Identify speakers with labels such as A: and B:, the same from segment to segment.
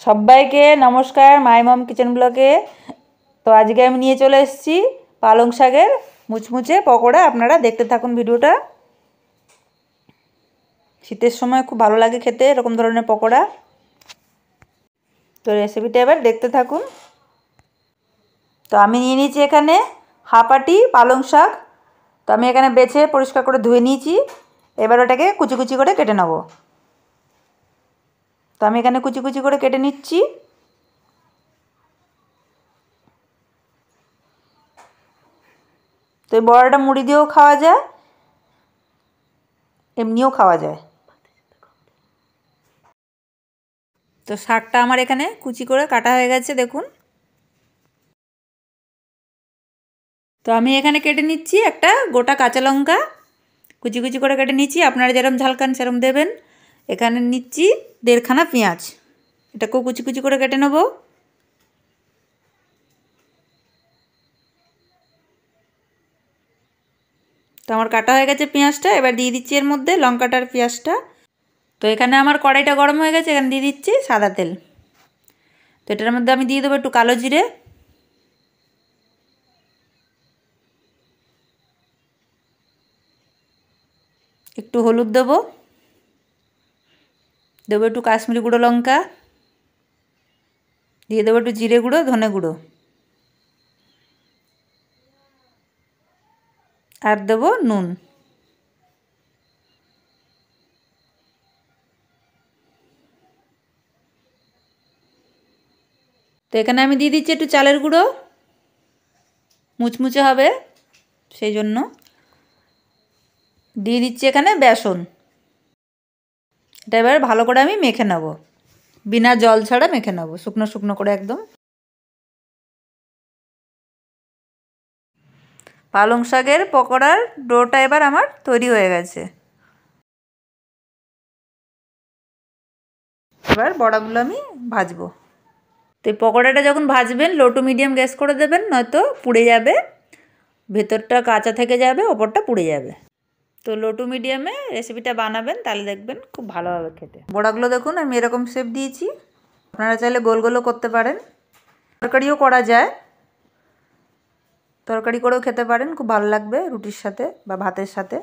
A: সবাইকে নমস্কার মাই মম কিচেন ব্লগে। তো আজকে আমি নিয়ে চলে এসেছি পালং শাকের মুচমুচে পকোড়া। আপনারা দেখতে থাকুন ভিডিওটা। শীতের সময় খুব ভালো লাগে খেতে এরকম ধরনের পকোড়া। তো রেসিপিটা এবার দেখতে থাকুন। তো আমি নিয়ে নিয়েছি এখানে হাফ আটি পালং শাক। তো আমি এখানে বেছে পরিষ্কার করে ধুয়ে নিয়েছি। এবার ওটাকে কুচি কুচি করে কেটে নেব। তো আমি এখানে কুচি কুচি করে কেটে নিচ্ছি। তো এই বড়াটা মুড়ি দিয়েও খাওয়া যায়, এমনিও খাওয়া যায়। তো শাকটা আমার এখানে কুচি করে কাটা হয়ে গেছে দেখুন। তো আমি এখানে কেটে নিচ্ছি একটা গোটা কাঁচা লঙ্কা, কুচি কুচি করে কেটে নিচ্ছি। আপনারা যেরকম ঝাল খান সেরকম দেবেন। এখানে নিচ্ছি 1.5 খানা পেঁয়াজ, এটাকেও কুচি কুচি করে কেটে নেব। তো আমার কাটা হয়ে গেছে পেঁয়াজটা। এবার দিয়ে দিচ্ছি এর মধ্যে লঙ্কাটার পেঁয়াজটা। তো এখানে আমার কড়াইটা গরম হয়ে গেছে, এখানে দিয়ে দিচ্ছি সাদা তেল। তো এটার মধ্যে আমি দিয়ে দেবো একটু কালো জিরে, একটু হলুদ দেবো, দেবো একটু কাশ্মীরি গুঁড়ো লঙ্কা, দিয়ে দেবো একটু জিরে গুঁড়ো ধনে গুঁড়ো, আর দেবো নুন। তো এখানে আমি দিয়ে দিচ্ছি একটু চালের গুঁড়ো, মুচমুচে হবে সেই জন্য। দিয়ে দিচ্ছি এখানে বেসন। এটা এবার ভালো করে আমি মেখে নেব, বিনা জল ছাড়া মেখে নেব, শুকনো শুকনো করে একদম। পালং শাকের পকোড়ার ডোটা এবার আমার তৈরি হয়ে গেছে। এবার বড়াগুলো আমি ভাজবো। তো এই পকোড়াটা যখন ভাজবেন লো টু মিডিয়াম গ্যাস করে দেবেন, নয়তো পুড়ে যাবে, ভেতরটা কাঁচা থেকে যাবে, ওপরটা পুড়ে যাবে। তো লো টু মিডিয়ামে রেসিপিটা বানাবেন, তাহলে দেখবেন খুব ভালো হবে খেতে। বড়াগুলো দেখুন আমি এরকম শেপ দিয়েছি, আপনারা চাইলে গোল গোলও করতে পারেন, তরকারিও করা যায়, তরকারি করেও খেতে পারেন, খুব ভালো লাগবে রুটির সাথে বা ভাতের সাথে।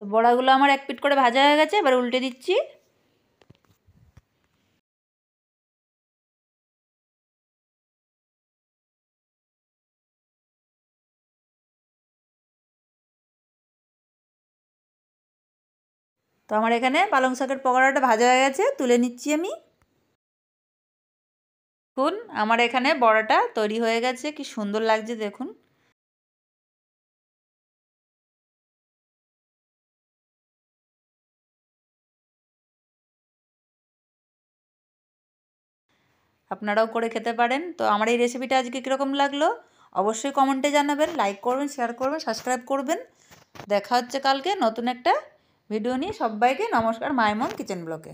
A: বড়াগুলো আমার এক পিঠ করে ভাজা হয়ে গেছে, এবার উল্টে দিচ্ছি। তো আমার এখানে পালং শাকের পকোড়াটা ভাজা হয়ে গেছে, তুলে নিচ্ছি আমি। দেখুন আমার এখানে বড়াটা তৈরি হয়ে গেছে, কি সুন্দর লাগছে দেখুন। আপনারাও করে খেতে পারেন। তো আমার এই রেসিপিটা আজকে কীরকম লাগলো অবশ্যই কমেন্টে জানাবেন, লাইক করবেন, শেয়ার করবেন, সাবস্ক্রাইব করবেন। দেখা হচ্ছে কালকে নতুন একটা ভিডিও নিয়ে। সবাইকে নমস্কার মাই মম কিচেন ব্লগে।